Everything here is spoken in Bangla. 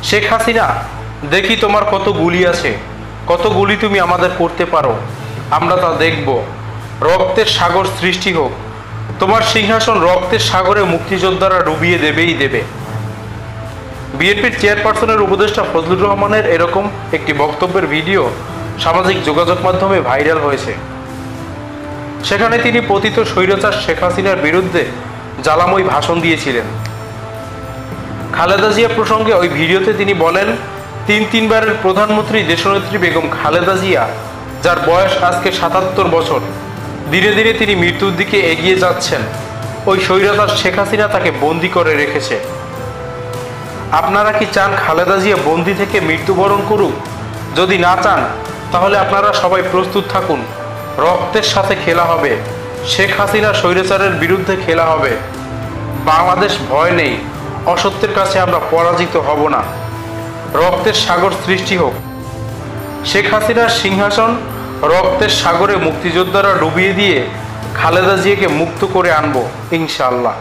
শেখ হাসিনা, দেখি তোমার কত গুলি আছে, কত গুলি তুমি আমাদের করতে পারো, আমরা তা দেখব। রক্তের সাগর সৃষ্টি হোক, তোমার সিংহাসন রক্তের সাগরে মুক্তিযোদ্ধারা ডুবিয়ে দেবেই দেবে। বিএনপির চেয়ারপারসনের উপদেষ্টা ফজলুর রহমানের এরকম একটি বক্তব্যের ভিডিও সামাজিক যোগাযোগ মাধ্যমে ভাইরাল হয়েছে। সেখানে তিনি পতিত স্বৈরাচার শেখ হাসিনার বিরুদ্ধে জ্বালাময়ী ভাষণ দিয়েছিলেন। খালেদা জিয়া প্রসঙ্গে ওই ভিডিওতে তিনি বলেন, তিনবারের প্রধানমন্ত্রী দেশনেত্রী বেগম খালেদা জিয়া, যার বয়স আজকে ৭৭ বছর, ধীরে ধীরে তিনি মৃত্যুর দিকে এগিয়ে যাচ্ছেন। ওই স্বৈরাচার শেখ হাসিনা তাকে বন্দি করে রেখেছে। আপনারা কি চান খালেদা জিয়া বন্দি থেকে মৃত্যুবরণ করুক? যদি না চান, তাহলে আপনারা সবাই প্রস্তুত থাকুন। রক্তের সাথে খেলা হবে, শেখ হাসিনা স্বৈরাচারের বিরুদ্ধে খেলা হবে। বাংলাদেশ ভয় নেই, অসত্যের কাছে আমরা পরাজিত হব না। রক্তের সাগর সৃষ্টি হোক, শেখ হাসিনার সিংহাসন রক্তের সাগরে মুক্তিযোদ্ধারা ডুবিয়ে দিয়ে খালেদা জিয়াকে মুক্ত করে আনবো ইনশাআল্লাহ।